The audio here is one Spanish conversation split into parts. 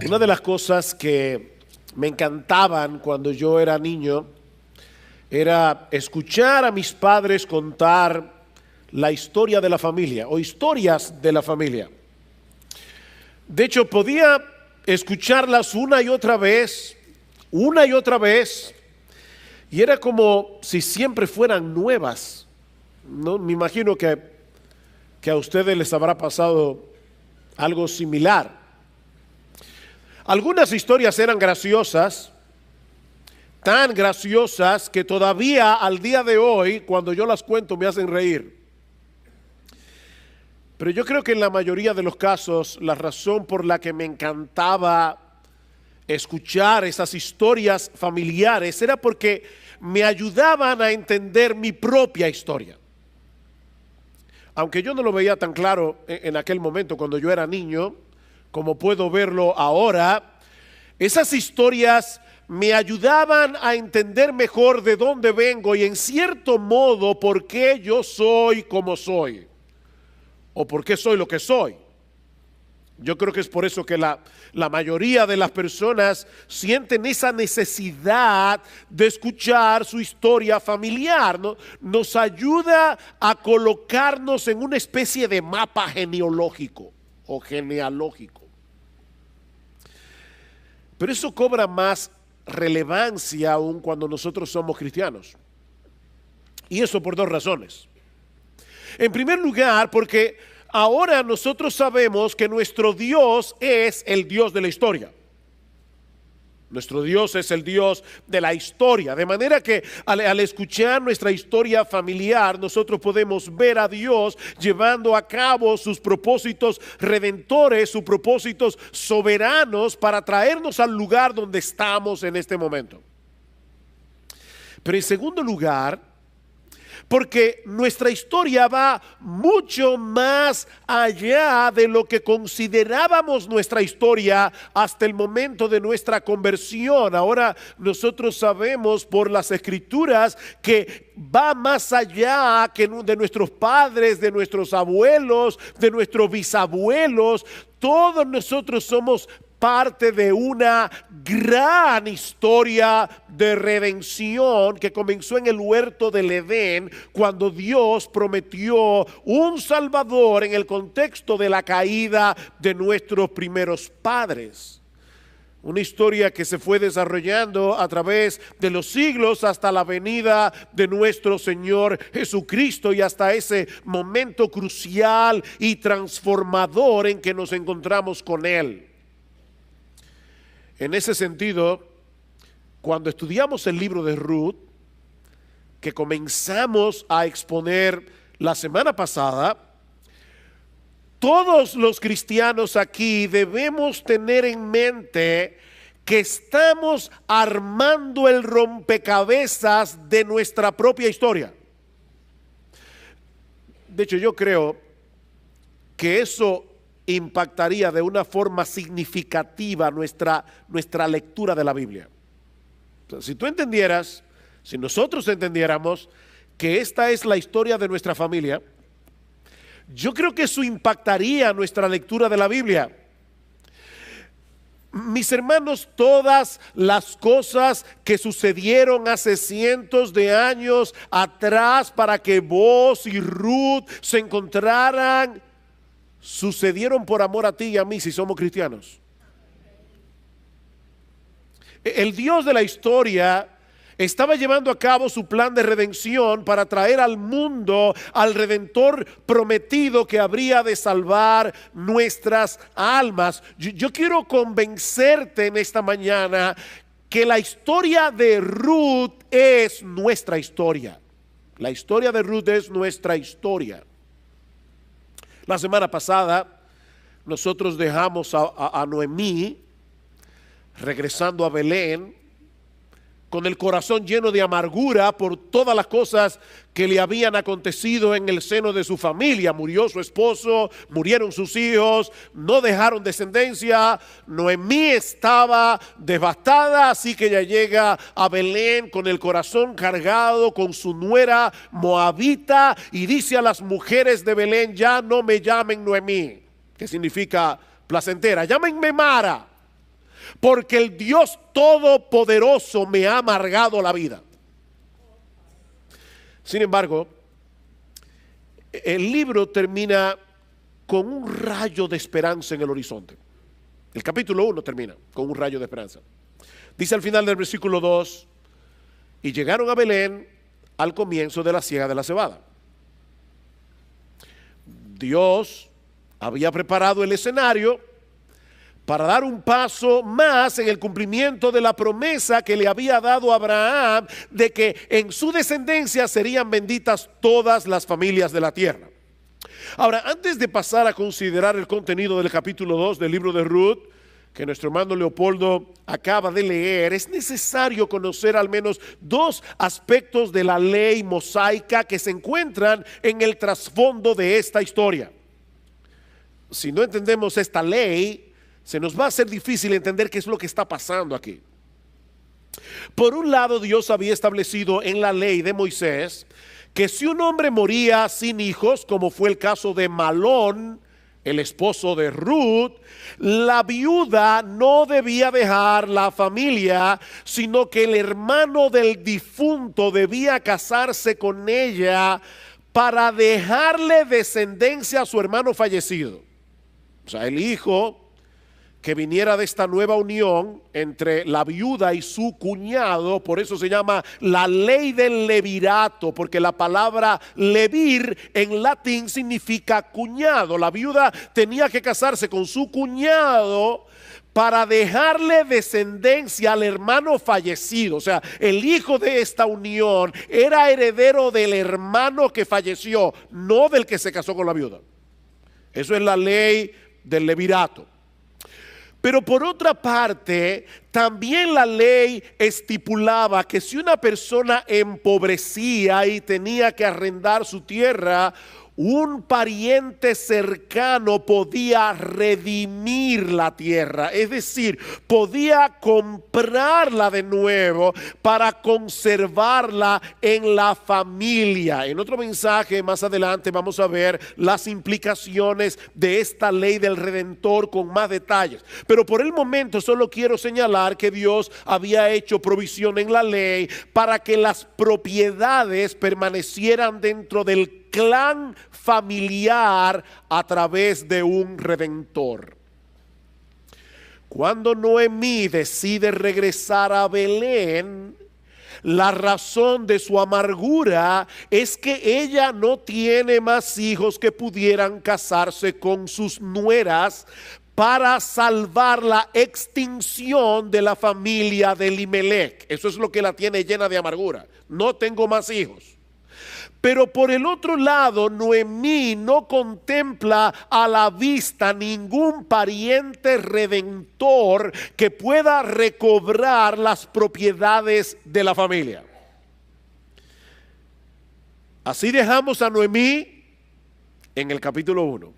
Una de las cosas que me encantaban cuando yo era niño era escuchar a mis padres contar la historia de la familia o historias de la familia. De hecho, podía escucharlas una y otra vez, y era como si siempre fueran nuevas. ¿No? Me imagino que a ustedes les habrá pasado algo similar. Algunas historias eran graciosas, tan graciosas que todavía al día de hoy, cuando yo las cuento, me hacen reír. Pero yo creo que en la mayoría de los casos, la razón por la que me encantaba escuchar esas historias familiares era porque me ayudaban a entender mi propia historia. Aunque yo no lo veía tan claro en aquel momento cuando yo era niño, como puedo verlo ahora, esas historias me ayudaban a entender mejor de dónde vengo y en cierto modo por qué yo soy como soy o por qué soy lo que soy. Yo creo que es por eso que la mayoría de las personas sienten esa necesidad de escuchar su historia familiar, ¿no? Nos ayuda a colocarnos en una especie de mapa genealógico o genealógico. Pero eso cobra más relevancia aún cuando nosotros somos cristianos. Y eso por dos razones. En primer lugar, porque ahora nosotros sabemos que nuestro Dios es el Dios de la historia. Nuestro Dios es el Dios de la historia. De manera que al escuchar nuestra historia familiar, nosotros podemos ver a Dios llevando a cabo sus propósitos redentores, sus propósitos soberanos para traernos al lugar donde estamos en este momento. Pero en segundo lugar, porque nuestra historia va mucho más allá de lo que considerábamos nuestra historia hasta el momento de nuestra conversión. Ahora nosotros sabemos por las Escrituras que va más allá que de nuestros padres, de nuestros abuelos, de nuestros bisabuelos. Todos nosotros somos parte de una gran historia de redención que comenzó en el huerto del Edén, cuando Dios prometió un Salvador en el contexto de la caída de nuestros primeros padres. Una historia que se fue desarrollando a través de los siglos hasta la venida de nuestro Señor Jesucristo y hasta ese momento crucial y transformador en que nos encontramos con Él. En ese sentido, cuando estudiamos el libro de Ruth, que comenzamos a exponer la semana pasada, todos los cristianos aquí debemos tener en mente que estamos armando el rompecabezas de nuestra propia historia. De hecho, yo creo que eso impactaría de una forma significativa nuestra lectura de la Biblia. Entonces, si tú entendieras, si nosotros entendiéramos que esta es la historia de nuestra familia, yo creo que eso impactaría nuestra lectura de la Biblia. Mis hermanos, todas las cosas que sucedieron hace cientos de años atrás para que vos y Ruth se encontraran, sucedieron por amor a ti y a mí si somos cristianos. El Dios de la historia estaba llevando a cabo su plan de redención para traer al mundo al Redentor prometido que habría de salvar nuestras almas. Yo quiero convencerte en esta mañana que la historia de Ruth es nuestra historia. La historia de Ruth es nuestra historia. La semana pasada nosotros dejamos a Noemí regresando a Belén con el corazón lleno de amargura por todas las cosas que le habían acontecido en el seno de su familia. Murió su esposo, murieron sus hijos, no dejaron descendencia. Noemí estaba devastada, así que ella llega a Belén con el corazón cargado, con su nuera moabita, y dice a las mujeres de Belén: ya no me llamen Noemí, que significa placentera, llámenme Mara, porque el Dios Todopoderoso me ha amargado la vida. Sin embargo, el libro termina con un rayo de esperanza en el horizonte. El capítulo 1 termina con un rayo de esperanza. Dice al final del versículo 2, y llegaron a Belén al comienzo de la siega de la cebada. Dios había preparado el escenario para dar un paso más en el cumplimiento de la promesa que le había dado a Abraham de que en su descendencia serían benditas todas las familias de la tierra. Ahora, antes de pasar a considerar el contenido del capítulo 2 del libro de Ruth, que nuestro hermano Leopoldo acaba de leer, es necesario conocer al menos dos aspectos de la ley mosaica que se encuentran en el trasfondo de esta historia. Si no entendemos esta ley, se nos va a hacer difícil entender qué es lo que está pasando aquí. Por un lado, Dios había establecido en la ley de Moisés que si un hombre moría sin hijos, como fue el caso de Malón, el esposo de Ruth, la viuda no debía dejar la familia, sino que el hermano del difunto debía casarse con ella para dejarle descendencia a su hermano fallecido. O sea, el hijo que viniera de esta nueva unión entre la viuda y su cuñado, por eso se llama la ley del levirato, porque la palabra levir en latín significa cuñado. La viuda tenía que casarse con su cuñado para dejarle descendencia al hermano fallecido. O sea, el hijo de esta unión era heredero del hermano que falleció, no del que se casó con la viuda. Eso es la ley del levirato. Pero por otra parte, también la ley estipulaba que si una persona empobrecía y tenía que arrendar su tierra, un pariente cercano podía redimir la tierra, es decir, podía comprarla de nuevo para conservarla en la familia. En otro mensaje más adelante vamos a ver las implicaciones de esta ley del Redentor con más detalles. Pero por el momento solo quiero señalar que Dios había hecho provisión en la ley para que las propiedades permanecieran dentro del clan familiar a través de un redentor. Cuando Noemí decide regresar a Belén, la razón de su amargura es que ella no tiene más hijos que pudieran casarse con sus nueras para salvar la extinción de la familia de Elimelech. Eso es lo que la tiene llena de amargura. No tengo más hijos. Pero por el otro lado, Noemí no contempla a la vista ningún pariente redentor que pueda recobrar las propiedades de la familia. Así dejamos a Noemí en el capítulo 1.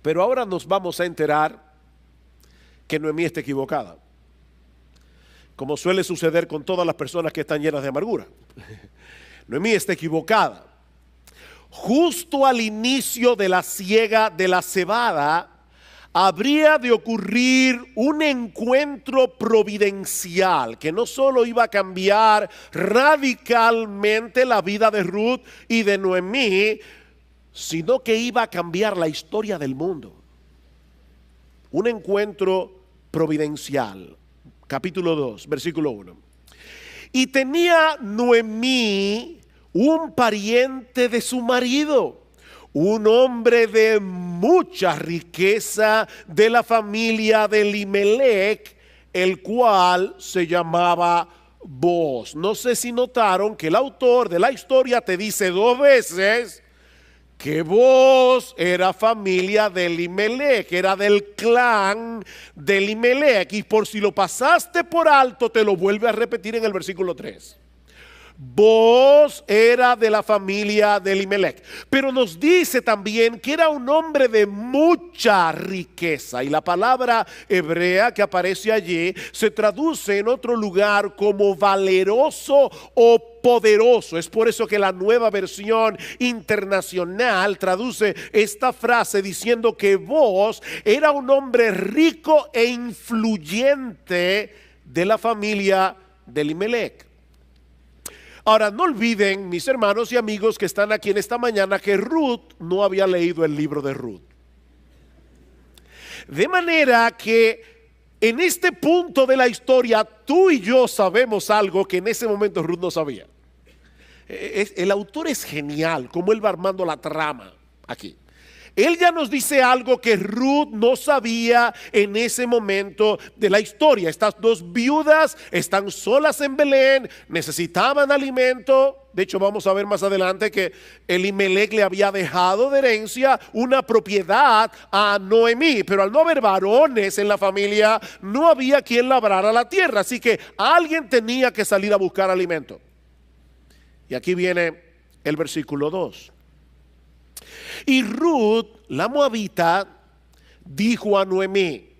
Pero ahora nos vamos a enterar que Noemí está equivocada, como suele suceder con todas las personas que están llenas de amargura. Noemí está equivocada. Justo al inicio de la siega de la cebada, habría de ocurrir un encuentro providencial que no solo iba a cambiar radicalmente la vida de Ruth y de Noemí, sino que iba a cambiar la historia del mundo. Un encuentro providencial. Capítulo 2, versículo 1. Y tenía Noemí un pariente de su marido, un hombre de mucha riqueza de la familia de Elimelech, el cual se llamaba Booz. No sé si notaron que el autor de la historia te dice dos veces que Booz era familia de Elimelech, era del clan de Elimelech, y por si lo pasaste por alto te lo vuelve a repetir en el versículo 3. Booz era de la familia de Elimelech, pero nos dice también que era un hombre de mucha riqueza, y la palabra hebrea que aparece allí se traduce en otro lugar como valeroso o poderoso. Es por eso que la Nueva Versión Internacional traduce esta frase diciendo que Booz era un hombre rico e influyente de la familia de Elimelech. Ahora, no olviden, mis hermanos y amigos que están aquí en esta mañana, que Ruth no había leído el libro de Ruth. De manera que en este punto de la historia, tú y yo sabemos algo que en ese momento Ruth no sabía. El autor es genial, como él va armando la trama aquí. Él ya nos dice algo que Ruth no sabía en ese momento de la historia. Estas dos viudas están solas en Belén, necesitaban alimento. De hecho, vamos a ver más adelante que Elimelech le había dejado de herencia una propiedad a Noemí, pero al no haber varones en la familia, no había quien labrara la tierra, así que alguien tenía que salir a buscar alimento. Y aquí viene el versículo 2. Y Ruth, la moabita, dijo a Noemí: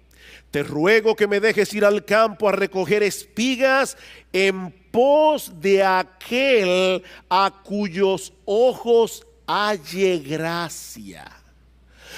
te ruego que me dejes ir al campo a recoger espigas en pos de aquel a cuyos ojos halle gracia.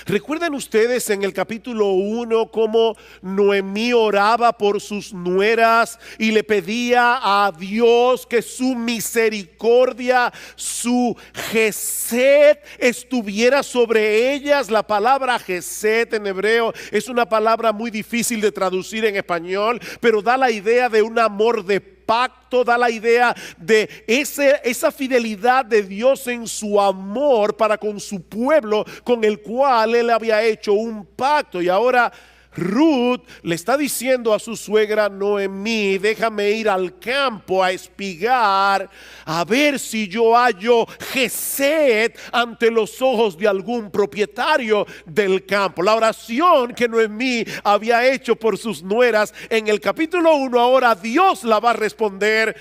¿Recuerdan ustedes en el capítulo 1 cómo Noemí oraba por sus nueras y le pedía a Dios que su misericordia, su gesed estuviera sobre ellas? La palabra gesed en hebreo es una palabra muy difícil de traducir en español, pero da la idea de un amor de pacto, da la idea de esa fidelidad de Dios en su amor para con su pueblo, con el cual él había hecho un pacto. Y ahora Ruth le está diciendo a su suegra Noemí: déjame ir al campo a espigar, a ver si yo hallo gesed ante los ojos de algún propietario del campo. La oración que Noemí había hecho por sus nueras en el capítulo 1, ahora Dios la va a responder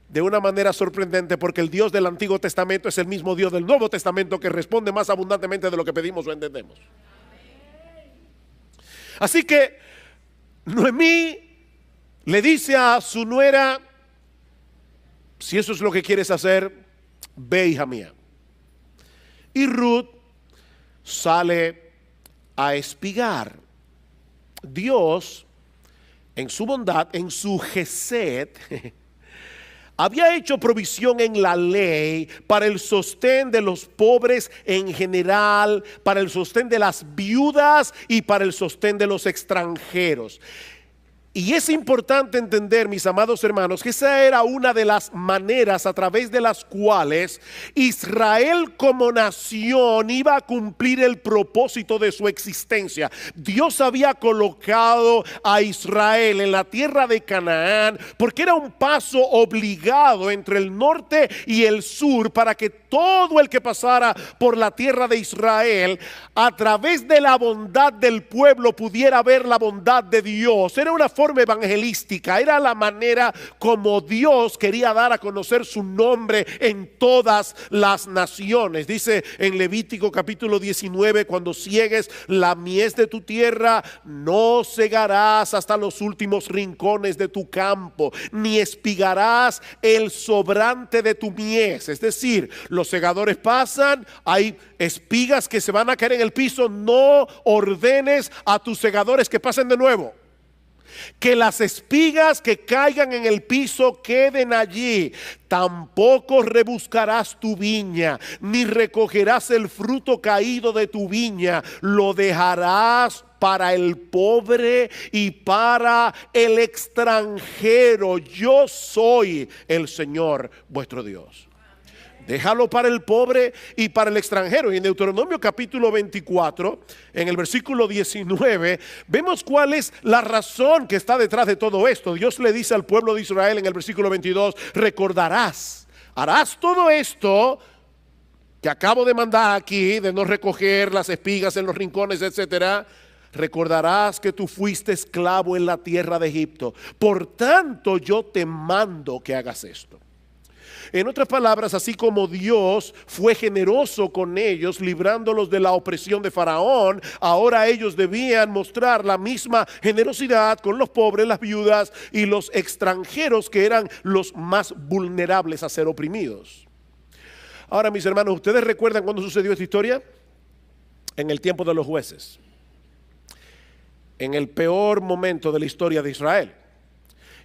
de una manera sorprendente, porque el Dios del Antiguo Testamento es el mismo Dios del Nuevo Testamento, que responde más abundantemente de lo que pedimos o entendemos. Así que Noemí le dice a su nuera: si eso es lo que quieres hacer, ve, hija mía. Y Ruth sale a espigar. Dios, en su bondad, en su gesed, había hecho provisión en la ley para el sostén de los pobres en general, para el sostén de las viudas y para el sostén de los extranjeros. Y es importante entender, mis amados hermanos, que esa era una de las maneras a través de las cuales Israel como nación iba a cumplir el propósito de su existencia. Dios había colocado a Israel en la tierra de Canaán porque era un paso obligado entre el norte y el sur, para que todo el que pasara por la tierra de Israel, a través de la bondad del pueblo, pudiera ver la bondad de Dios. Era una forma evangelística, era la manera como Dios quería dar a conocer su nombre en todas las naciones. Dice en Levítico capítulo 19: cuando ciegues la mies de tu tierra, no segarás hasta los últimos rincones de tu campo, ni espigarás el sobrante de tu mies. Es decir, los segadores pasan, hay espigas que se van a caer en el piso, no ordenes a tus segadores que pasen de nuevo. Que las espigas que caigan en el piso queden allí. Tampoco rebuscarás tu viña, ni recogerás el fruto caído de tu viña. Lo dejarás para el pobre y para el extranjero. Yo soy el Señor vuestro Dios. Déjalo para el pobre y para el extranjero. Y en Deuteronomio capítulo 24, en el versículo 19, vemos cuál es la razón que está detrás de todo esto. Dios le dice al pueblo de Israel en el versículo 22: recordarás, harás todo esto que acabo de mandar aquí, de no recoger las espigas en los rincones, etcétera. Recordarás que tú fuiste esclavo en la tierra de Egipto. Por tanto, yo te mando que hagas esto. En otras palabras, así como Dios fue generoso con ellos, librándolos de la opresión de Faraón, ahora ellos debían mostrar la misma generosidad con los pobres, las viudas y los extranjeros, que eran los más vulnerables a ser oprimidos. Ahora, mis hermanos, ¿ustedes recuerdan cuándo sucedió esta historia? En el tiempo de los jueces, en el peor momento de la historia de Israel.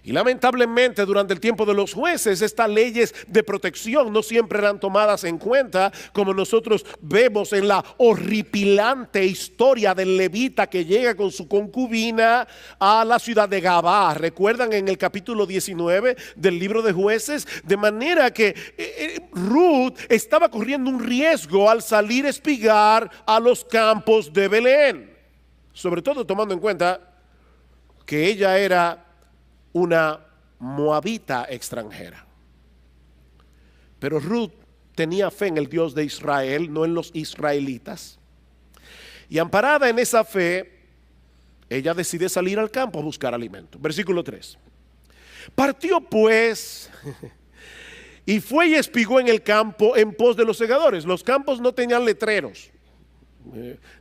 Y lamentablemente durante el tiempo de los jueces, estas leyes de protección no siempre eran tomadas en cuenta, como nosotros vemos en la horripilante historia del levita que llega con su concubina a la ciudad de Gabá. ¿Recuerdan en el capítulo 19 del libro de Jueces? De manera que Ruth estaba corriendo un riesgo al salir a espigar a los campos de Belén, sobre todo tomando en cuenta que ella era una moabita extranjera. Pero Ruth tenía fe en el Dios de Israel, no en los israelitas. Y amparada en esa fe, ella decide salir al campo a buscar alimento. Versículo 3. Partió pues y fue y espigó en el campo en pos de los segadores. Los campos no tenían letreros.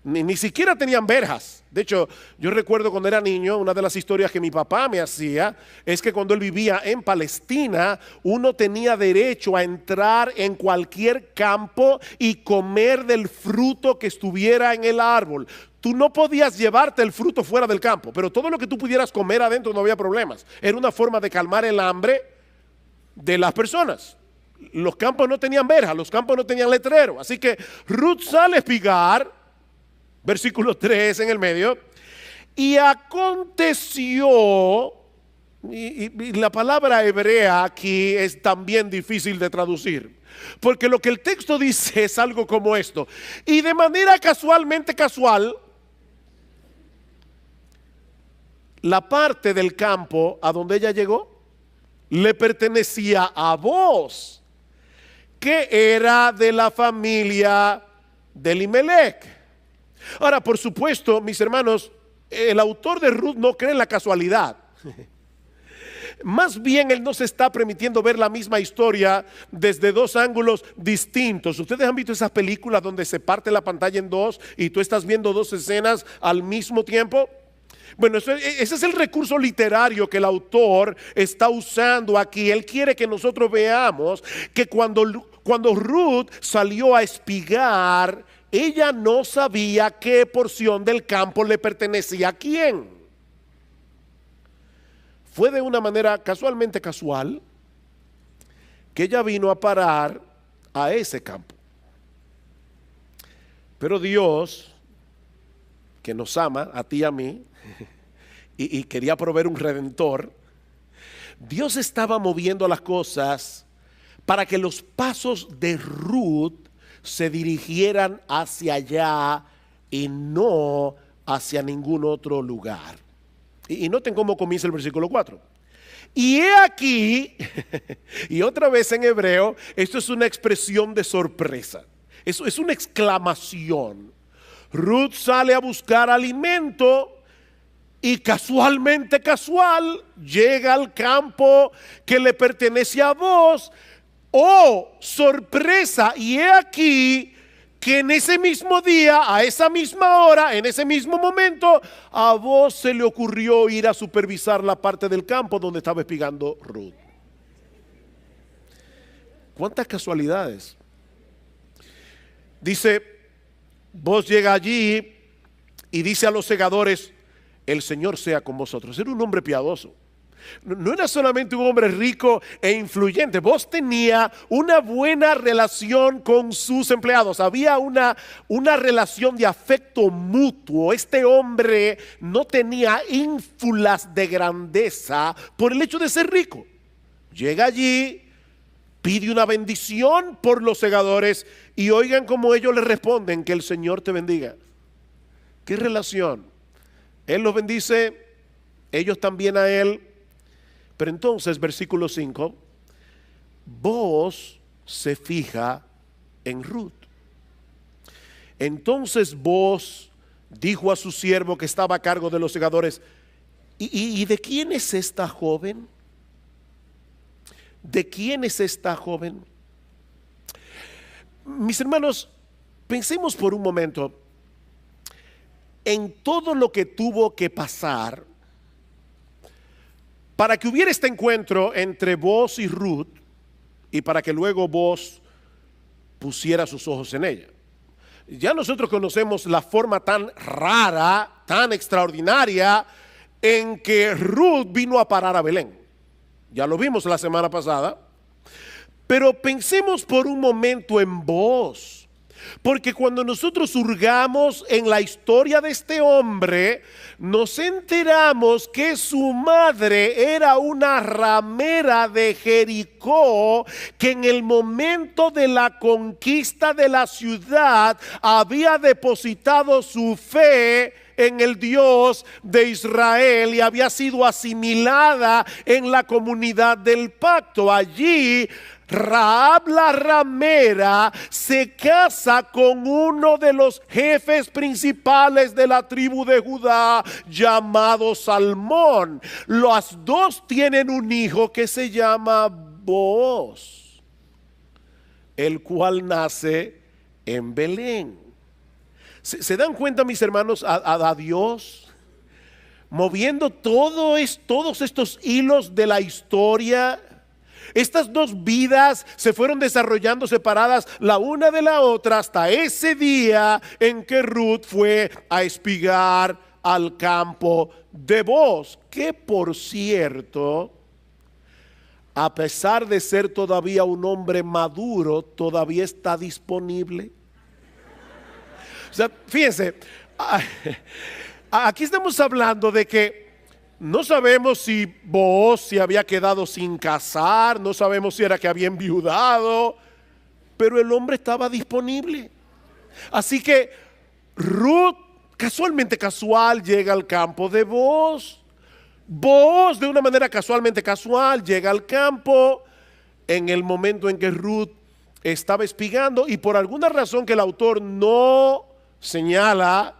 Ni siquiera tenían verjas. De hecho, yo recuerdo cuando era niño, una de las historias que mi papá me hacía es que cuando él vivía en Palestina, uno tenía derecho a entrar en cualquier campo y comer del fruto que estuviera en el árbol. Tú no podías llevarte el fruto fuera del campo, pero todo lo que tú pudieras comer adentro no había problemas. Era una forma de calmar el hambre de las personas. Los campos no tenían verja, los campos no tenían letrero. Así que Ruth sale a espigar, versículo 3 en el medio, y aconteció, y la palabra hebrea aquí es también difícil de traducir, porque lo que el texto dice es algo como esto: y de manera casualmente casual, la parte del campo a donde ella llegó le pertenecía a Booz, que era de la familia de Elimelech. Ahora, por supuesto, mis hermanos, el autor de Ruth no cree en la casualidad. Más bien, él nos está permitiendo ver la misma historia desde dos ángulos distintos. Ustedes han visto esas películas donde se parte la pantalla en dos y tú estás viendo dos escenas al mismo tiempo. Bueno, ese es el recurso literario que el autor está usando aquí. Él quiere que nosotros veamos que cuando Ruth salió a espigar, ella no sabía qué porción del campo le pertenecía a quién. Fue de una manera casualmente casual que ella vino a parar a ese campo. Pero Dios, que nos ama a ti y a mí, y quería proveer un redentor, Dios estaba moviendo las cosas para que los pasos de Ruth se dirigieran hacia allá y no hacia ningún otro lugar. Y noten cómo comienza el versículo 4. Y he aquí, y otra vez en hebreo, esto es una expresión de sorpresa. Eso es una exclamación. Ruth sale a buscar alimento y casualmente casual llega al campo que le pertenece a Booz. Oh, sorpresa, y he aquí que en ese mismo día, a esa misma hora, en ese mismo momento, a Booz se le ocurrió ir a supervisar la parte del campo donde estaba espigando Ruth. ¿Cuántas casualidades? Dice, Booz llega allí y dice a los segadores: el Señor sea con vosotros. Era un hombre piadoso. No era solamente un hombre rico e influyente. Booz tenía una buena relación con sus empleados. Había una relación de afecto mutuo. Este hombre no tenía ínfulas de grandeza por el hecho de ser rico. Llega allí, pide una bendición por los segadores y oigan cómo ellos le responden: que el Señor te bendiga. ¿Qué relación? Él los bendice, ellos también a él. Pero entonces, versículo 5, Booz se fija en Ruth. Entonces Booz dijo a su siervo que estaba a cargo de los segadores: ¿Y de quién es esta joven? ¿de quién es esta joven? Mis hermanos, pensemos por un momento en todo lo que tuvo que pasar para que hubiera este encuentro entre Booz y Ruth y para que luego Booz pusiera sus ojos en ella. Ya nosotros conocemos la forma tan rara, tan extraordinaria en que Ruth vino a parar a Belén. Ya lo vimos la semana pasada. Pero pensemos por un momento en Booz. Porque cuando nosotros hurgamos en la historia de este hombre, nos enteramos que su madre era una ramera de Jericó, que en el momento de la conquista de la ciudad había depositado su fe en el Dios de Israel y había sido asimilada en la comunidad del pacto. Allí Rahab la ramera se casa con uno de los jefes principales de la tribu de Judá, llamado Salmón. Las dos tienen un hijo que se llama Booz, el cual nace en Belén. ¿Se dan cuenta, mis hermanos, a Dios moviendo todos estos hilos de la historia? Estas dos vidas se fueron desarrollando separadas la una de la otra hasta ese día en que Ruth fue a espigar al campo de Booz, que por cierto, a pesar de ser todavía un hombre maduro, todavía está disponible. O sea, fíjense, aquí estamos hablando de que no sabemos si Booz se había quedado sin casar, no sabemos si era que había enviudado, pero el hombre estaba disponible. Así que Ruth, casual, llega al campo de Booz. Booz, de una manera casual, llega al campo en el momento en que Ruth estaba espigando, y por alguna razón que el autor no señala,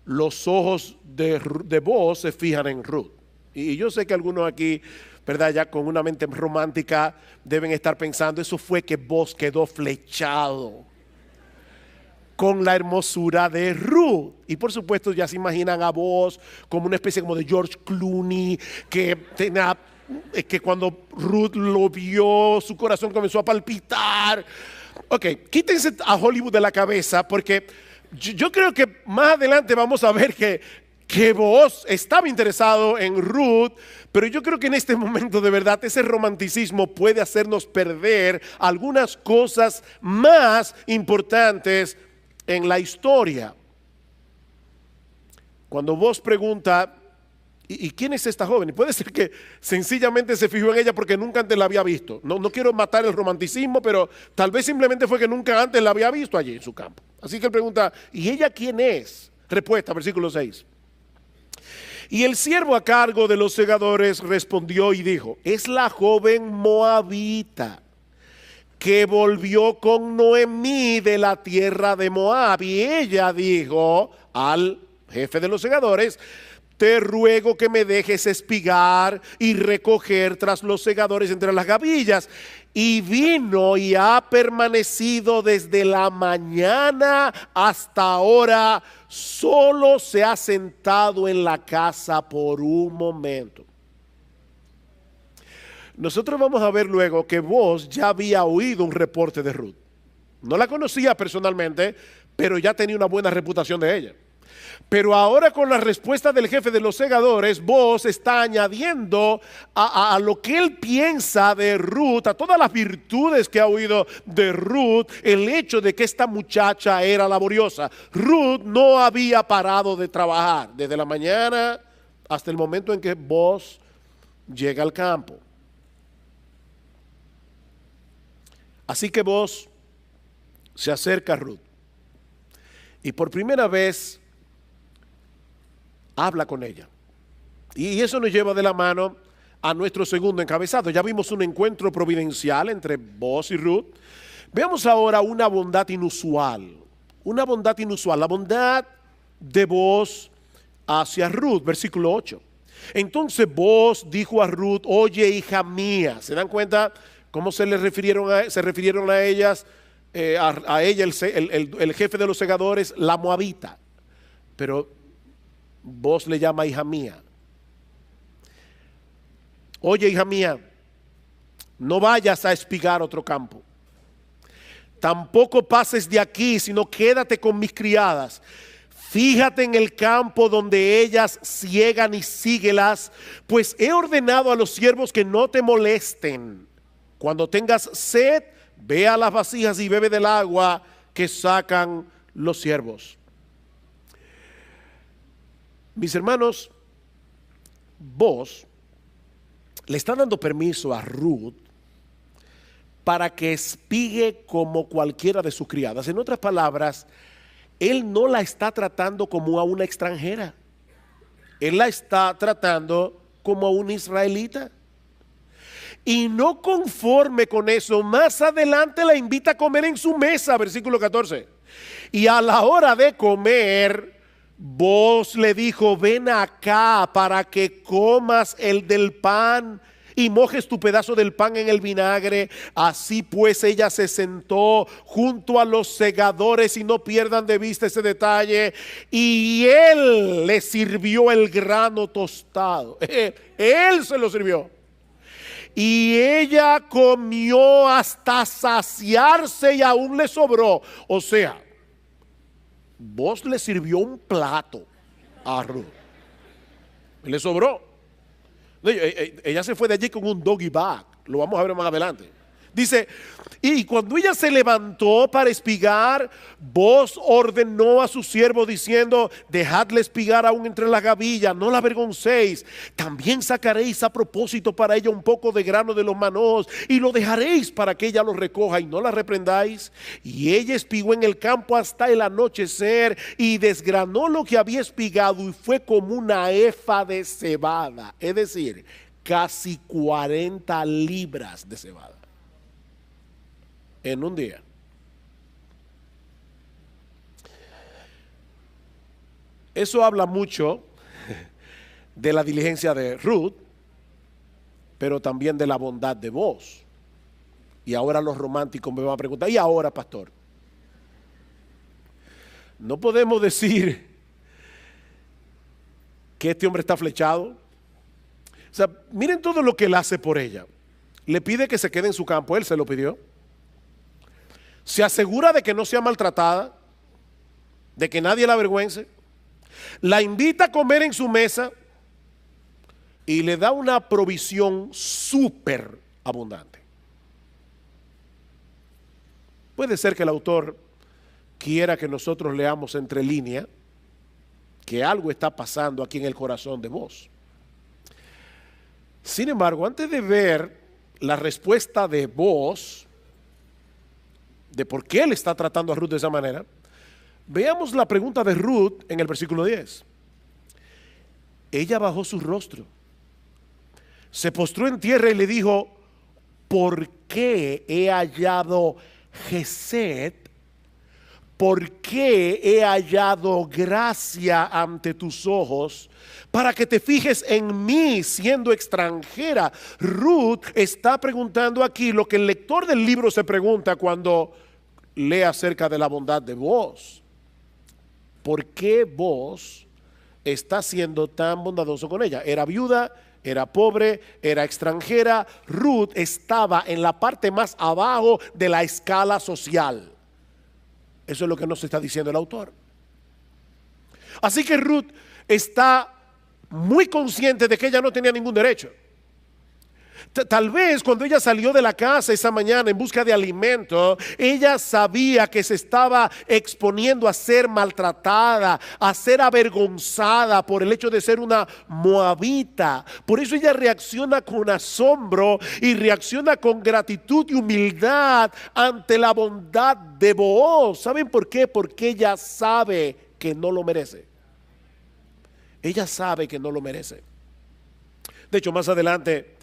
los ojos de Booz se fijan en Ruth. Y yo sé que algunos aquí, ¿verdad?, ya con una mente romántica deben estar pensando, eso fue que Booz quedó flechado con la hermosura de Ruth. Y por supuesto ya se imaginan a Booz como una especie como de George Clooney, que cuando Ruth lo vio, su corazón comenzó a palpitar. Ok, quítense a Hollywood de la cabeza, porque yo creo que más adelante vamos a ver que Booz estaba interesado en Ruth, pero yo creo que en este momento de verdad ese romanticismo puede hacernos perder algunas cosas más importantes en la historia. Cuando Booz pregunta, ¿y quién es esta joven? Y puede ser que sencillamente se fijó en ella porque nunca antes la había visto. No quiero matar el romanticismo, pero tal vez simplemente fue que nunca antes la había visto allí en su campo. Así que él pregunta, ¿y ella quién es? Respuesta, versículo 6. Y el siervo a cargo de los segadores respondió y dijo, es la joven moabita que volvió con Noemí de la tierra de Moab. Y ella dijo al jefe de los segadores, te ruego que me dejes espigar y recoger tras los segadores entre las gavillas. Y vino y ha permanecido desde la mañana hasta ahora, solo se ha sentado en la casa por un momento. Nosotros vamos a ver luego que Booz ya había oído un reporte de Ruth. No la conocía personalmente, pero ya tenía una buena reputación de ella. Pero ahora con la respuesta del jefe de los segadores, Booz está añadiendo a lo que él piensa de Ruth, a todas las virtudes que ha oído de Ruth, el hecho de que esta muchacha era laboriosa. Ruth no había parado de trabajar desde la mañana hasta el momento en que Booz llega al campo. Así que Booz se acerca a Ruth y por primera vez habla con ella. Y eso nos lleva de la mano a nuestro segundo encabezado. Ya vimos un encuentro providencial entre Booz y Ruth. Veamos ahora una bondad inusual. Una bondad inusual. La bondad de Booz hacia Ruth. Versículo 8. Entonces Booz dijo a Ruth, oye, hija mía. ¿Se dan cuenta ¿Cómo se refirieron a ellas? A ella el jefe de los segadores, la moabita. Pero vos le llama hija mía. Oye, hija mía, no vayas a espigar otro campo. Tampoco pases de aquí, sino quédate con mis criadas. Fíjate en el campo donde ellas ciegan y síguelas, pues he ordenado a los siervos que no te molesten. Cuando tengas sed, ve a las vasijas y bebe del agua que sacan los siervos. Mis hermanos, vos le está dando permiso a Ruth para que espigue como cualquiera de sus criadas. En otras palabras, él no la está tratando como a una extranjera. Él la está tratando como a una israelita. Y no conforme con eso, más adelante la invita a comer en su mesa, versículo 14. Y a la hora de comer, vos le dijo, ven acá para que comas el del pan y mojes tu pedazo del pan en el vinagre. Así pues ella se sentó junto a los segadores, y no pierdan de vista ese detalle, y él le sirvió el grano tostado. Él se lo sirvió. Y ella comió hasta saciarse y aún le sobró. O sea, vos le sirvió un plato a Ruth. Le sobró. Ella se fue de allí con un doggy bag. Lo vamos a ver más adelante. Dice, y cuando ella se levantó para espigar, vos ordenó a su siervo diciendo, dejadle espigar aún entre las gavillas, no la avergoncéis. También sacaréis a propósito para ella un poco de grano de los manós y lo dejaréis para que ella lo recoja y no la reprendáis. Y ella espigó en el campo hasta el anochecer y desgranó lo que había espigado, y fue como una efa de cebada, es decir, casi 40 libras de cebada en un día. Eso habla mucho de la diligencia de Ruth, pero también de la bondad de Boaz. Y ahora los románticos me van a preguntar, ¿y ahora, pastor? No podemos decir que este hombre está flechado. O sea, miren todo lo que él hace por ella. Le pide que se quede en su campo, él se lo pidió. Se asegura de que no sea maltratada, de que nadie la avergüence. La invita a comer en su mesa y le da una provisión súper abundante. Puede ser que el autor quiera que nosotros leamos entre líneas que algo está pasando aquí en el corazón de Boaz. Sin embargo, antes de ver la respuesta de Boaz, de por qué él está tratando a Ruth de esa manera, veamos la pregunta de Ruth en el versículo 10. Ella bajó su rostro, se postró en tierra y le dijo, ¿por qué he hallado gesed? ¿Por qué he hallado gracia ante tus ojos para que te fijes en mí siendo extranjera? Ruth está preguntando aquí lo que el lector del libro se pregunta cuando lee acerca de la bondad de Boaz. ¿Por qué Boaz está siendo tan bondadoso con ella? Era viuda, era pobre, era extranjera. Ruth estaba en la parte más abajo de la escala social. Eso es lo que nos está diciendo el autor. Así que Ruth está muy consciente de que ella no tenía ningún derecho. Tal vez cuando ella salió de la casa esa mañana en busca de alimento, ella sabía que se estaba exponiendo a ser maltratada, a ser avergonzada por el hecho de ser una moabita. Por eso ella reacciona con asombro y reacciona con gratitud y humildad ante la bondad de Boaz. ¿Saben por qué? Porque ella sabe que no lo merece. Ella sabe que no lo merece. De hecho, más adelante,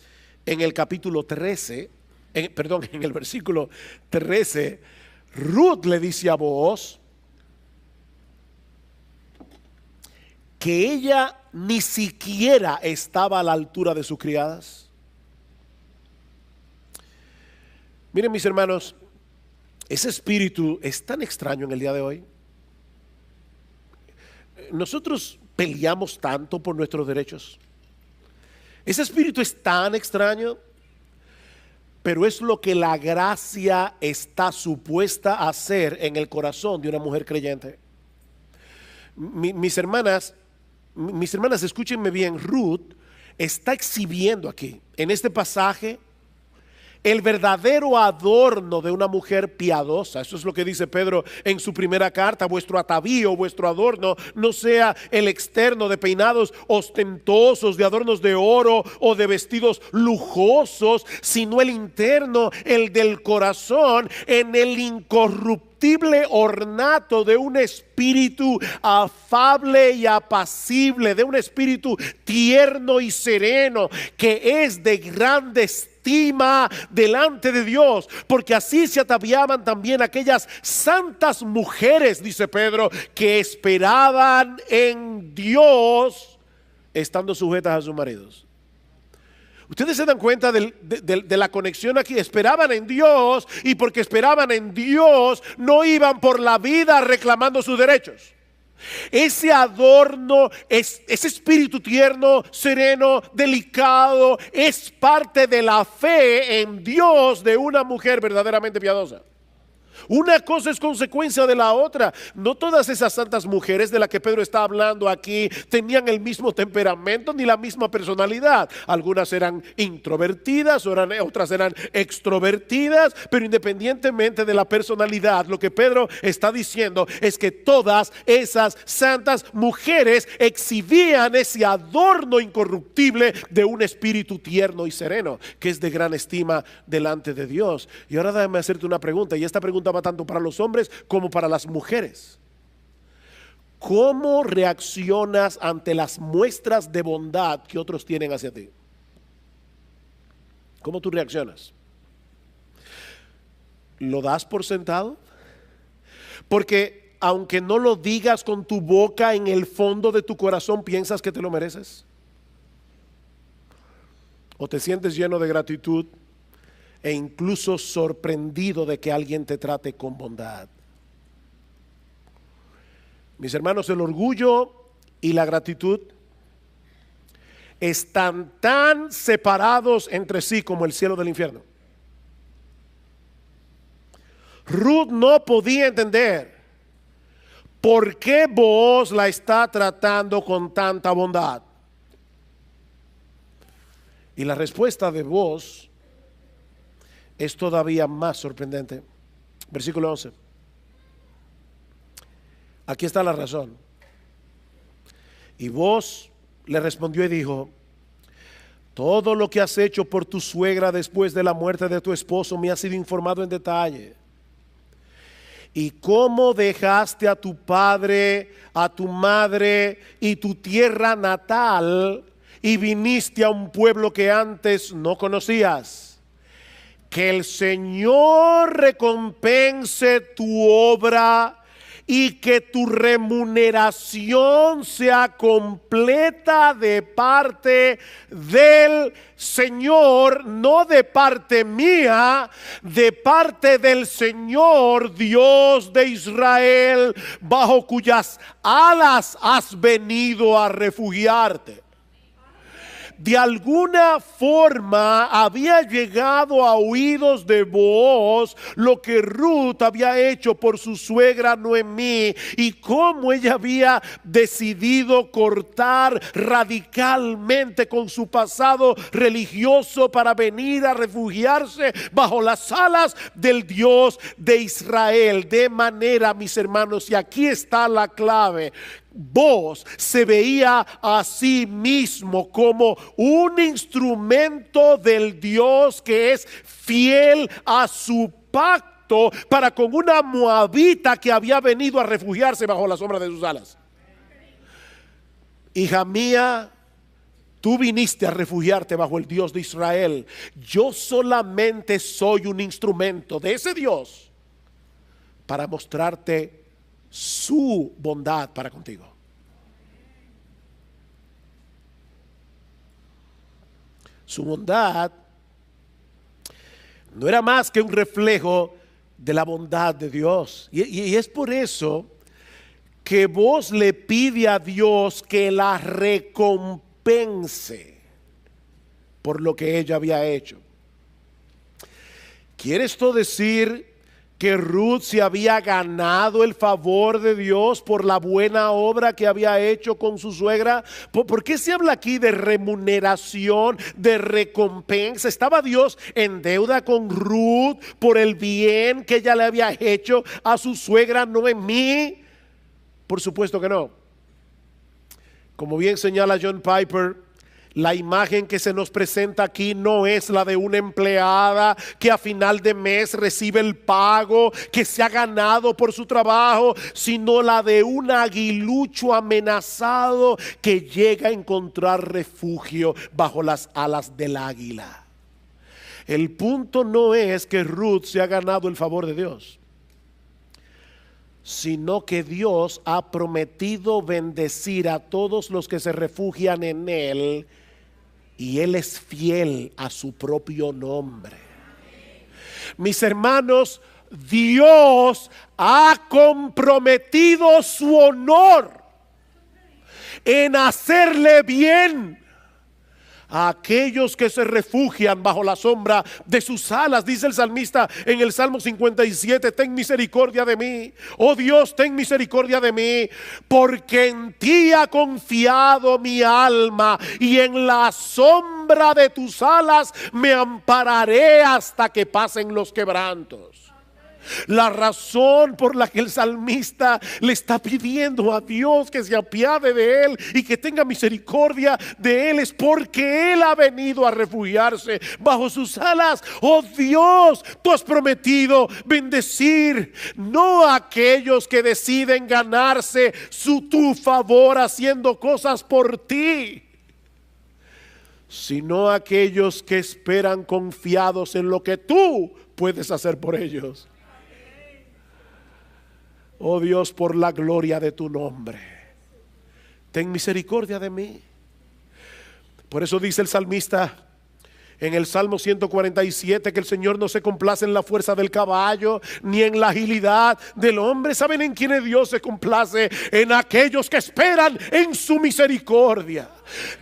en el capítulo 13, en el versículo 13, Ruth le dice a Boaz que ella ni siquiera estaba a la altura de sus criadas. Miren, mis hermanos, ese espíritu es tan extraño en el día de hoy. Nosotros peleamos tanto por nuestros derechos. Ese espíritu es tan extraño, pero es lo que la gracia está supuesta a hacer en el corazón de una mujer creyente. Mis hermanas, escúchenme bien. Ruth está exhibiendo aquí, en este pasaje, el verdadero adorno de una mujer piadosa. Eso es lo que dice Pedro en su primera carta: vuestro atavío, vuestro adorno, no sea el externo de peinados ostentosos, de adornos de oro o de vestidos lujosos, sino el interno, el del corazón, en el incorruptible ornato de un espíritu afable y apacible, de un espíritu tierno y sereno, que es de grande estima delante de Dios, porque así se ataviaban también aquellas santas mujeres, dice Pedro, que esperaban en Dios, estando sujetas a sus maridos. Ustedes se dan cuenta de la conexión aquí. Esperaban en Dios, y porque esperaban en Dios no iban por la vida reclamando sus derechos. Ese adorno, ese espíritu tierno, sereno, delicado, es parte de la fe en Dios de una mujer verdaderamente piadosa. Una cosa es consecuencia de la otra. No todas esas santas mujeres de las que Pedro está hablando aquí tenían el mismo temperamento ni la misma personalidad. Algunas eran introvertidas, otras eran extrovertidas, pero independientemente de la personalidad, lo que Pedro está diciendo es que todas esas santas mujeres exhibían ese adorno incorruptible de un espíritu tierno y sereno, que es de gran estima delante de Dios. Y ahora déjame hacerte una pregunta, y esta pregunta va tanto para los hombres como para las mujeres. ¿Cómo reaccionas ante las muestras de bondad que otros tienen hacia ti? ¿Cómo tú reaccionas? ¿Lo das por sentado? Porque aunque no lo digas con tu boca, en el fondo de tu corazón piensas que te lo mereces. ¿O te sientes lleno de gratitud e incluso sorprendido de que alguien te trate con bondad? Mis hermanos, el orgullo y la gratitud están tan separados entre sí como el cielo del infierno. Ruth no podía entender por qué Booz la está tratando con tanta bondad. Y la respuesta de Booz es todavía más sorprendente. Versículo 11. Aquí está la razón. Y Booz le respondió y dijo: todo lo que has hecho por tu suegra después de la muerte de tu esposo me ha sido informado en detalle. Y cómo dejaste a tu padre, a tu madre y tu tierra natal y viniste a un pueblo que antes no conocías. Que el Señor recompense tu obra y que tu remuneración sea completa de parte del Señor, no de parte mía, de parte del Señor Dios de Israel, bajo cuyas alas has venido a refugiarte. De alguna forma había llegado a oídos de Booz lo que Ruth había hecho por su suegra Noemí y cómo ella había decidido cortar radicalmente con su pasado religioso para venir a refugiarse bajo las alas del Dios de Israel. De manera, mis hermanos, y aquí está la clave, Booz se veía a sí mismo como un instrumento del Dios que es fiel a su pacto para con una moabita que había venido a refugiarse bajo la sombra de sus alas. Hija mía, tú viniste a refugiarte bajo el Dios de Israel. Yo solamente soy un instrumento de ese Dios para mostrarte su bondad para contigo. Su bondad no era más que un reflejo de la bondad de Dios. Y es por eso que Booz le pide a Dios que la recompense por lo que ella había hecho. ¿Quiere esto decir que Ruth se había ganado el favor de Dios por la buena obra que había hecho con su suegra? ¿Por qué se habla aquí de remuneración, de recompensa? ¿Estaba Dios en deuda con Ruth por el bien que ella le había hecho a su suegra Noemí? Por supuesto que no. Como bien señala John Piper, la imagen que se nos presenta aquí no es la de una empleada que a final de mes recibe el pago que se ha ganado por su trabajo, sino la de un aguilucho amenazado que llega a encontrar refugio bajo las alas del águila. El punto no es que Ruth se ha ganado el favor de Dios, sino que Dios ha prometido bendecir a todos los que se refugian en Él, y Él es fiel a su propio nombre. Mis hermanos, Dios ha comprometido su honor en hacerle bien a aquellos que se refugian bajo la sombra de sus alas. Dice el salmista en el Salmo 57: ten misericordia de mí, oh Dios, ten misericordia de mí, porque en ti ha confiado mi alma, y en la sombra de tus alas me ampararé hasta que pasen los quebrantos. La razón por la que el salmista le está pidiendo a Dios que se apiade de él y que tenga misericordia de él es porque él ha venido a refugiarse bajo sus alas. Oh Dios, tú has prometido bendecir no a aquellos que deciden ganarse tu favor haciendo cosas por ti, sino a aquellos que esperan confiados en lo que tú puedes hacer por ellos. Oh Dios, por la gloria de tu nombre, ten misericordia de mí. Por eso dice el salmista en el Salmo 147 que el Señor no se complace en la fuerza del caballo ni en la agilidad del hombre. ¿Saben en quién Dios se complace? En aquellos que esperan en su misericordia.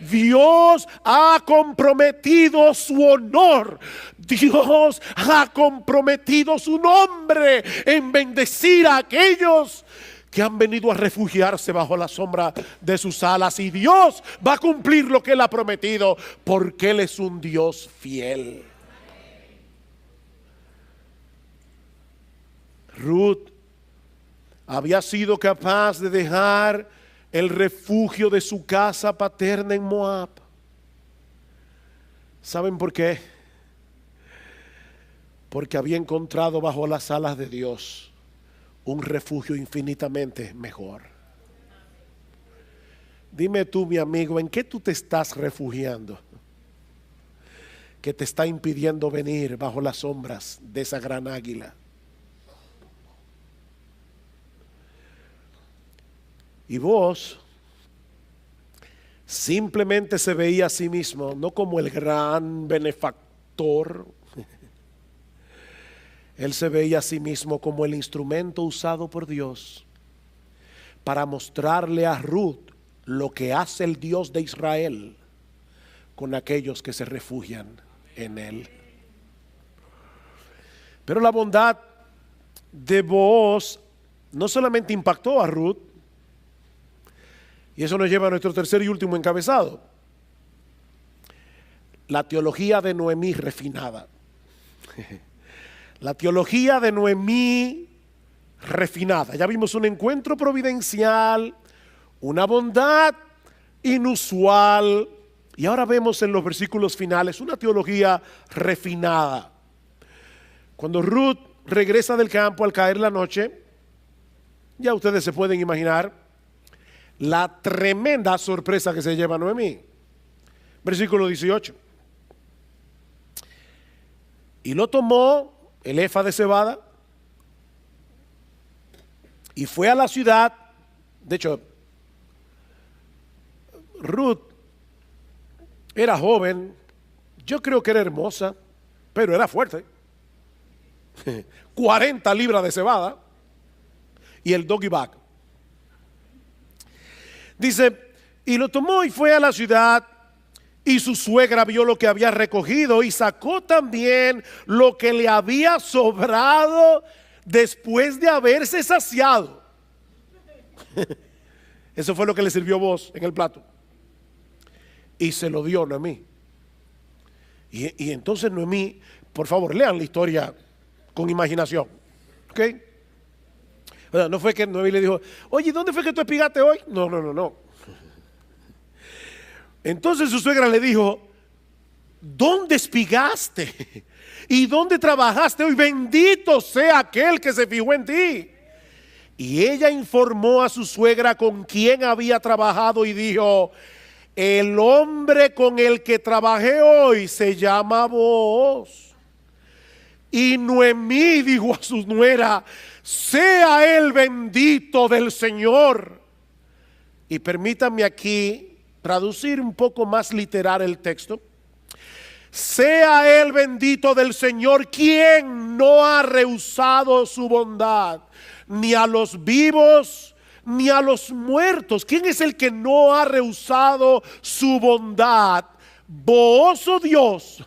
Dios ha comprometido su honor, Dios ha comprometido su nombre en bendecir a aquellos que han venido a refugiarse bajo la sombra de sus alas, y Dios va a cumplir lo que Él ha prometido, porque Él es un Dios fiel. Ruth había sido capaz de dejar el refugio de su casa paterna en Moab. ¿Saben por qué? Porque había encontrado bajo las alas de Dios un refugio infinitamente mejor. Dime tú, mi amigo, ¿en qué tú te estás refugiando que te está impidiendo venir bajo las sombras de esa gran águila? Y vos simplemente se veía a sí mismo no como el gran benefactor. Él se veía a sí mismo como el instrumento usado por Dios para mostrarle a Ruth lo que hace el Dios de Israel con aquellos que se refugian en Él. Pero la bondad de Booz no solamente impactó a Ruth, y eso nos lleva a nuestro tercer y último encabezado: la teología de Noemí refinada. La teología de Noemí refinada. Ya vimos un encuentro providencial, una bondad inusual, y ahora vemos en los versículos finales una teología refinada. Cuando Ruth regresa del campo al caer la noche, ya ustedes se pueden imaginar la tremenda sorpresa que se lleva Noemí. Versículo 18. Y lo tomó el efa de cebada y fue a la ciudad. De hecho, Ruth era joven, yo creo que era hermosa, pero era fuerte. 40 libras de cebada y el doggy bag. Dice, y lo tomó y fue a la ciudad, y su suegra vio lo que había recogido y sacó también lo que le había sobrado después de haberse saciado. Eso fue lo que le sirvió Booz en el plato. Y se lo dio a Noemí. Y entonces Noemí, por favor, lean la historia con imaginación. ¿Ok? O sea, no fue que Noemí le dijo, oye, ¿dónde fue que tú espigaste hoy? No. Entonces su suegra le dijo, ¿dónde espigaste? ¿Y dónde trabajaste hoy? Bendito sea aquel que se fijó en ti. Y ella informó a su suegra con quién había trabajado y dijo, el hombre con el que trabajé hoy se llama Booz. Y Noemí dijo a su nuera, sea él bendito del Señor. Y permítanme aquí traducir un poco más literal el texto. Sea él bendito del Señor, quien no ha rehusado su bondad, ni a los vivos, ni a los muertos. ¿Quién es el que no ha rehusado su bondad? Vos, oh Dios.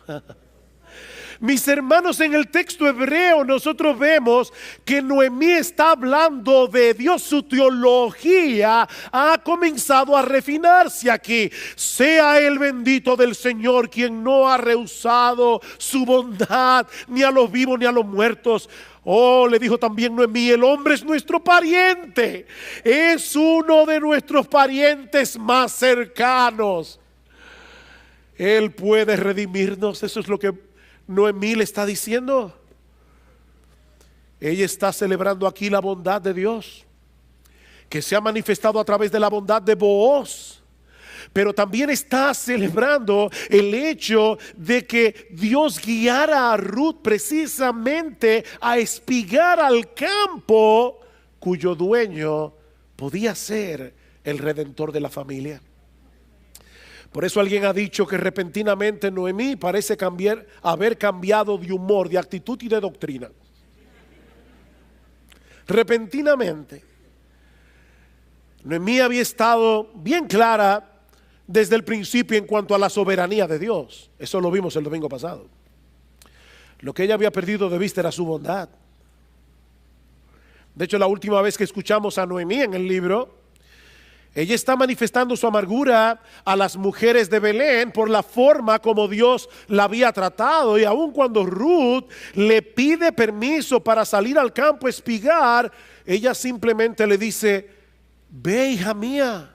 Mis hermanos, en el texto hebreo nosotros vemos que Noemí está hablando de Dios. Su teología ha comenzado a refinarse aquí. Sea el bendito del Señor, quien no ha rehusado su bondad, ni a los vivos ni a los muertos. Oh, le dijo también Noemí, el hombre es nuestro pariente, es uno de nuestros parientes más cercanos. Él puede redimirnos. Eso es lo que Noemí le está diciendo. Ella está celebrando aquí la bondad de Dios, que se ha manifestado a través de la bondad de Booz. Pero también está celebrando el hecho de que Dios guiara a Ruth precisamente a espigar al campo cuyo dueño podía ser el redentor de la familia. Por eso alguien ha dicho que repentinamente Noemí parece haber cambiado de humor, de actitud y de doctrina. Repentinamente. Noemí había estado bien clara desde el principio en cuanto a la soberanía de Dios. Eso lo vimos el domingo pasado. Lo que ella había perdido de vista era su bondad. De hecho, la última vez que escuchamos a Noemí en el libro, ella está manifestando su amargura a las mujeres de Belén por la forma como Dios la había tratado. Y aun cuando Ruth le pide permiso para salir al campo a espigar, ella simplemente le dice, ve, hija mía.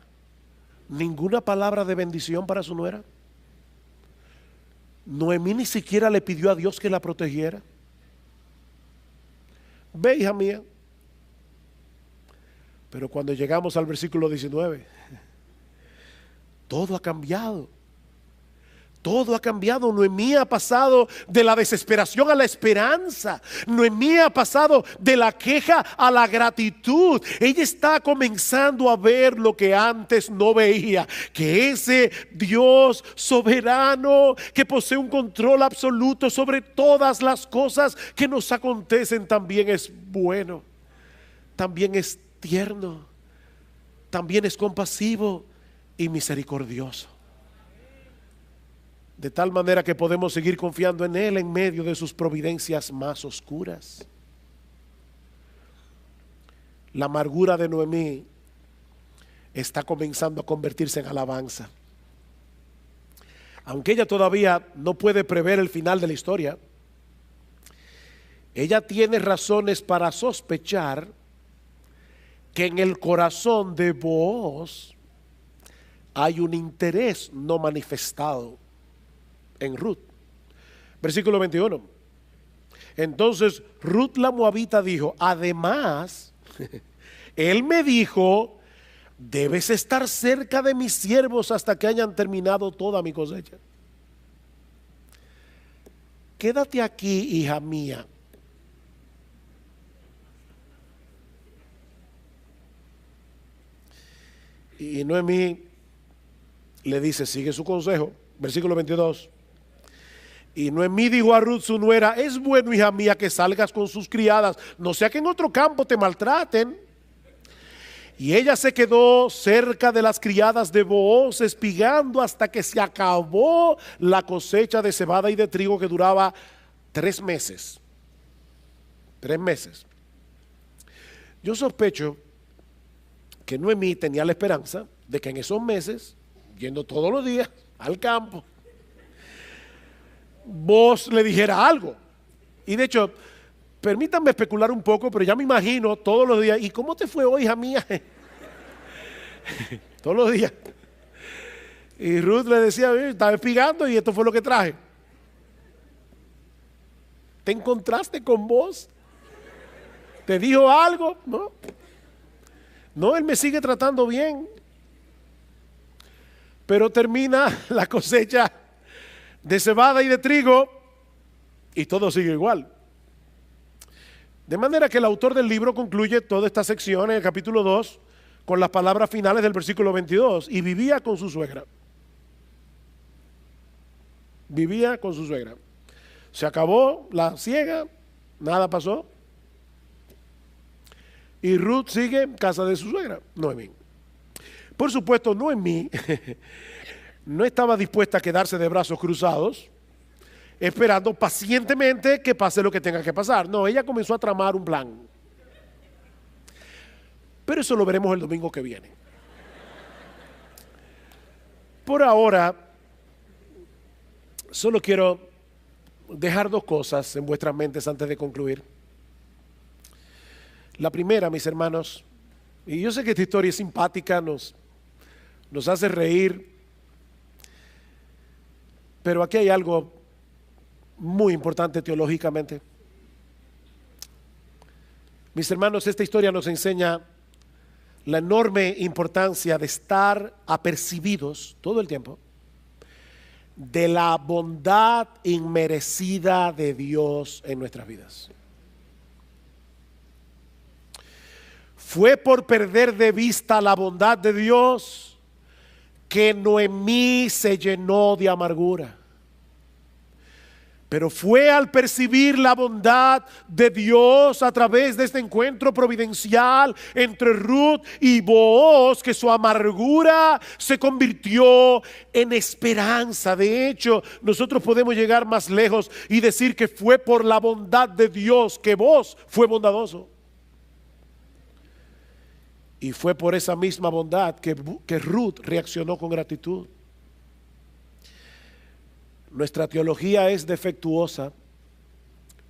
Ninguna palabra de bendición para su nuera. Noemí ni siquiera le pidió a Dios que la protegiera. Ve, hija mía. Pero cuando llegamos al versículo 19, todo ha cambiado. Todo ha cambiado. Noemí ha pasado de la desesperación a la esperanza. Noemí ha pasado de la queja a la gratitud. Ella está comenzando a ver lo que antes no veía, que ese Dios soberano que posee un control absoluto sobre todas las cosas que nos acontecen también es bueno, también es tierno, también es compasivo y misericordioso. De tal manera que podemos seguir confiando en Él en medio de sus providencias más oscuras. La amargura de Noemí está comenzando a convertirse en alabanza. Aunque ella todavía no puede prever el final de la historia, ella tiene razones para sospechar que en el corazón de Booz hay un interés no manifestado en Ruth. Versículo 21. Entonces Ruth la moabita dijo, además, él me dijo, debes estar cerca de mis siervos hasta que hayan terminado toda mi cosecha. Quédate aquí, hija mía. Y Noemí le dice, sigue su consejo. Versículo 22. Y Noemí dijo a Ruth su nuera: es bueno, hija mía, que salgas con sus criadas, no sea que en otro campo te maltraten. Y ella se quedó cerca de las criadas de Booz, espigando hasta que se acabó la cosecha de cebada y de trigo, que duraba 3 meses. 3 meses. Yo sospecho que Noemí tenía la esperanza de que en esos meses, yendo todos los días al campo, Booz le dijera algo. Y de hecho, permítanme especular un poco, pero ya me imagino todos los días: ¿y cómo te fue hoy, hija mía? Todos los días. Y Ruth le decía: estaba espigando y esto fue lo que traje. ¿Te encontraste con Booz? ¿Te dijo algo? No. No, él me sigue tratando bien. Pero termina la cosecha de cebada y de trigo y todo sigue igual. De manera que el autor del libro concluye toda esta sección en el capítulo 2 con las palabras finales del versículo 22. Y vivía con su suegra. Vivía con su suegra. Se acabó la siega, nada pasó. Y Ruth sigue en casa de su suegra, Noemí. Por supuesto, Noemí no estaba dispuesta a quedarse de brazos cruzados, esperando pacientemente que pase lo que tenga que pasar. No, ella comenzó a tramar un plan. Pero eso lo veremos el domingo que viene. Por ahora, solo quiero dejar 2 cosas en vuestras mentes antes de concluir. La primera, mis hermanos, y yo sé que esta historia es simpática, nos hace reír, pero aquí hay algo muy importante teológicamente. Mis hermanos, esta historia nos enseña la enorme importancia de estar apercibidos todo el tiempo de la bondad inmerecida de Dios en nuestras vidas. Fue por perder de vista la bondad de Dios que Noemí se llenó de amargura. Pero fue al percibir la bondad de Dios a través de este encuentro providencial entre Ruth y Booz que su amargura se convirtió en esperanza. De hecho, nosotros podemos llegar más lejos y decir que fue por la bondad de Dios que Booz fue bondadoso. Y fue por esa misma bondad que Ruth reaccionó con gratitud. Nuestra teología es defectuosa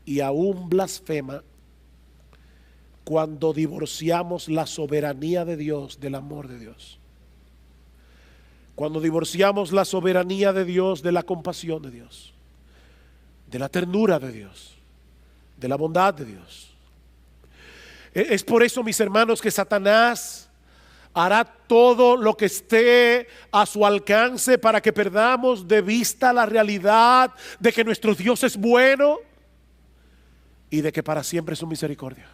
y aún blasfema cuando divorciamos la soberanía de Dios del amor de Dios. Cuando divorciamos la soberanía de Dios de la compasión de Dios, de la ternura de Dios, de la bondad de Dios. Es por eso, mis hermanos, que Satanás hará todo lo que esté a su alcance para que perdamos de vista la realidad de que nuestro Dios es bueno y de que para siempre es su misericordia.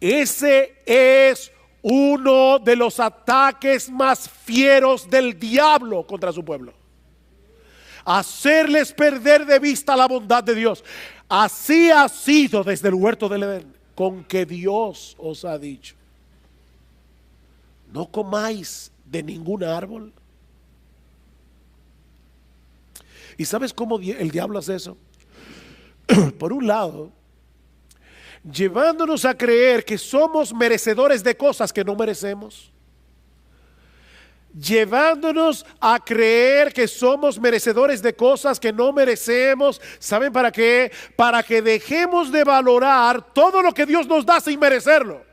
Ese es uno de los ataques más fieros del diablo contra su pueblo. Hacerles perder de vista la bondad de Dios. Así ha sido desde el huerto del Edén, con que Dios os ha dicho: no comáis de ningún árbol. ¿Y sabes cómo el diablo hace eso? Por un lado, llevándonos a creer que somos merecedores de cosas que no merecemos. Llevándonos a creer que somos merecedores de cosas que no merecemos. ¿Saben para qué? Para que dejemos de valorar todo lo que Dios nos da sin merecerlo.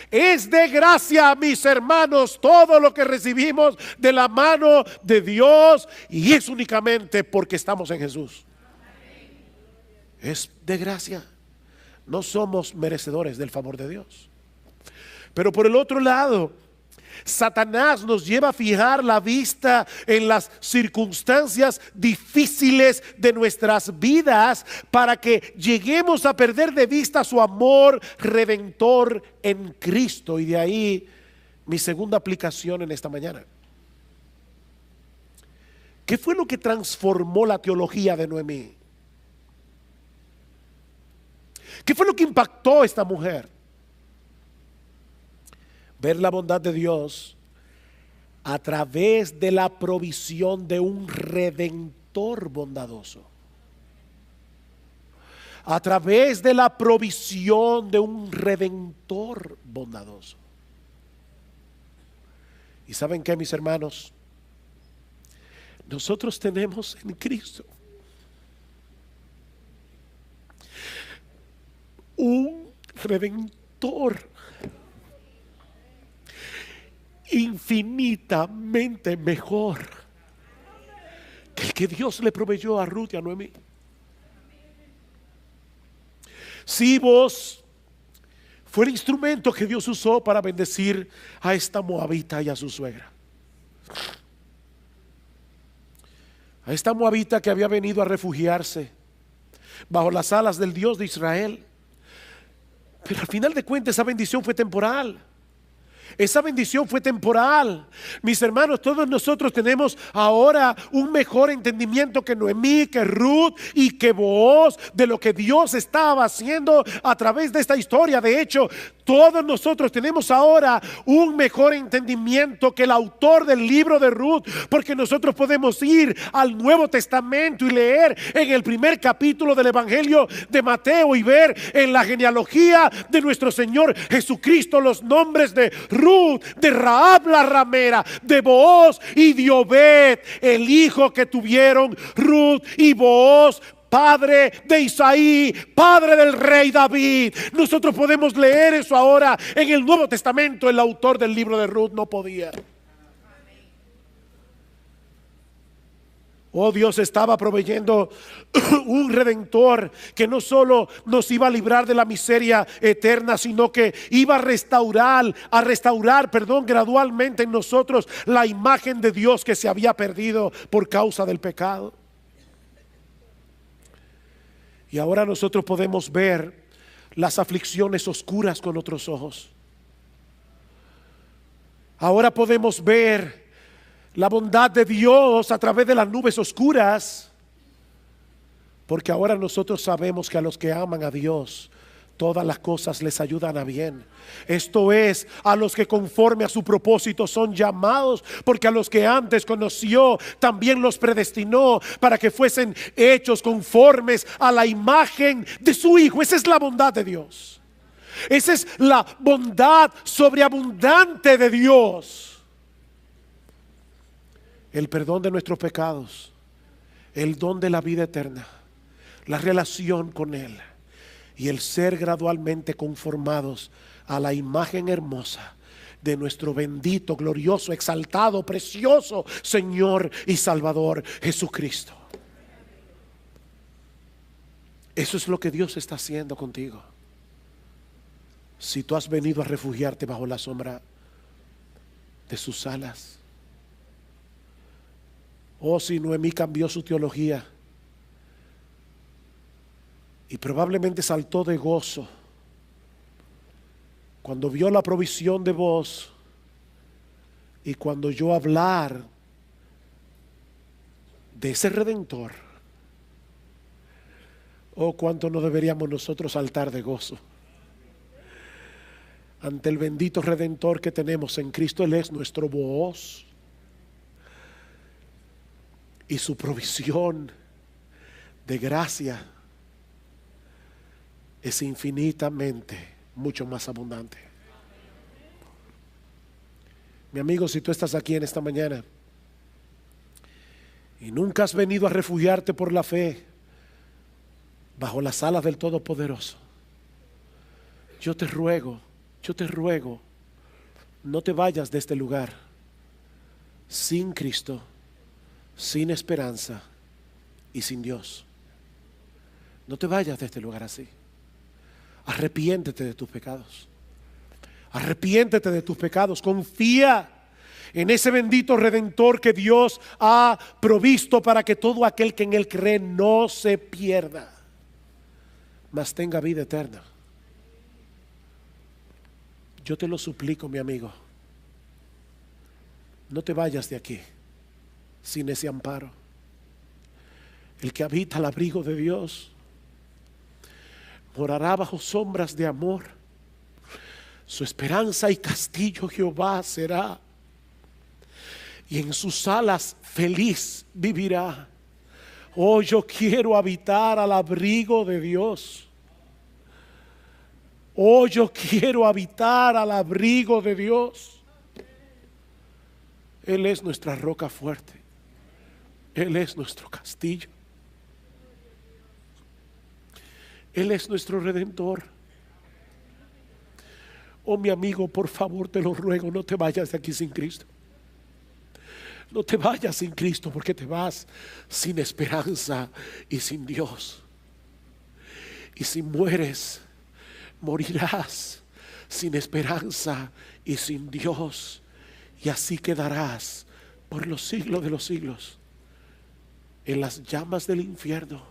Es de gracia, mis hermanos, todo lo que recibimos de la mano de Dios, y es únicamente porque estamos en Jesús. Es de gracia. No somos merecedores del favor de Dios. Pero por el otro lado, Satanás nos lleva a fijar la vista en las circunstancias difíciles de nuestras vidas para que lleguemos a perder de vista su amor redentor en Cristo. Y de ahí mi segunda aplicación en esta mañana. ¿Qué fue lo que transformó la teología de Noemí? ¿Qué fue lo que impactó a esta mujer? Ver la bondad de Dios a través de la provisión de un redentor bondadoso. A través de la provisión de un redentor bondadoso. ¿Y saben qué, mis hermanos? Nosotros tenemos en Cristo un redentor infinitamente mejor que el que Dios le proveyó a Ruth y a Noemí. Si vos fue el instrumento que Dios usó para bendecir a esta moabita y a su suegra. A esta moabita que había venido a refugiarse bajo las alas del Dios de Israel. Pero al final de cuentas esa bendición fue temporal. Esa bendición fue temporal. Mis hermanos, todos nosotros tenemos ahora un mejor entendimiento que Noemí, que Ruth y que Booz de lo que Dios estaba haciendo a través de esta historia. De hecho, todos nosotros tenemos ahora un mejor entendimiento que el autor del libro de Ruth, porque nosotros podemos ir al Nuevo Testamento y leer en el primer capítulo del Evangelio de Mateo y ver en la genealogía de nuestro Señor Jesucristo los nombres de Ruth, de Rahab la ramera, de Booz y de Obed, el hijo que tuvieron Ruth y Booz, padre de Isaí, padre del rey David. Nosotros podemos leer eso ahora en el Nuevo Testamento. El autor del libro de Ruth no podía. Oh, Dios estaba proveyendo un redentor que no solo nos iba a librar de la miseria eterna, sino que iba a restaurar, gradualmente en nosotros la imagen de Dios que se había perdido por causa del pecado. Y ahora nosotros podemos ver las aflicciones oscuras con otros ojos. Ahora podemos ver la bondad de Dios a través de las nubes oscuras, porque ahora nosotros sabemos que a los que aman a Dios todas las cosas les ayudan a bien. Esto es, a los que conforme a su propósito son llamados, porque a los que antes conoció también los predestinó para que fuesen hechos conformes a la imagen de su Hijo. Esa es la bondad de Dios. Esa es la bondad sobreabundante de Dios. El perdón de nuestros pecados, el don de la vida eterna, la relación con Él y el ser gradualmente conformados a la imagen hermosa de nuestro bendito, glorioso, exaltado, precioso Señor y Salvador Jesucristo. Eso es lo que Dios está haciendo contigo. Si tú has venido a refugiarte bajo la sombra de sus alas. Oh, si Noemí cambió su teología y probablemente saltó de gozo cuando vio la provisión de Booz y cuando oyó hablar de ese redentor. Oh, cuánto no deberíamos nosotros saltar de gozo ante el bendito redentor que tenemos en Cristo. Él es nuestro Booz. Y su provisión de gracia es infinitamente mucho más abundante. Mi amigo, si tú estás aquí en esta mañana y nunca has venido a refugiarte por la fe bajo las alas del Todopoderoso, yo te ruego, no te vayas de este lugar sin Cristo, sin esperanza y sin Dios. No te vayas de este lugar así. Arrepiéntete de tus pecados. Arrepiéntete de tus pecados. Confía en ese bendito redentor que Dios ha provisto para que todo aquel que en Él cree no se pierda, mas tenga vida eterna. Yo te lo suplico, mi amigo, no te vayas de aquí sin ese amparo. El que habita al abrigo de Dios morará bajo sombras de amor. Su esperanza y castillo Jehová será, y en sus alas feliz vivirá. Oh, yo quiero habitar al abrigo de Dios. Oh, yo quiero habitar al abrigo de Dios. Él es nuestra roca fuerte. Él es nuestro castillo. Él es nuestro redentor. Oh, mi amigo, por favor, te lo ruego, no te vayas de aquí sin Cristo. No te vayas sin Cristo, porque te vas sin esperanza y sin Dios. Y si mueres, morirás sin esperanza y sin Dios. Y así quedarás por los siglos de los siglos en las llamas del infierno.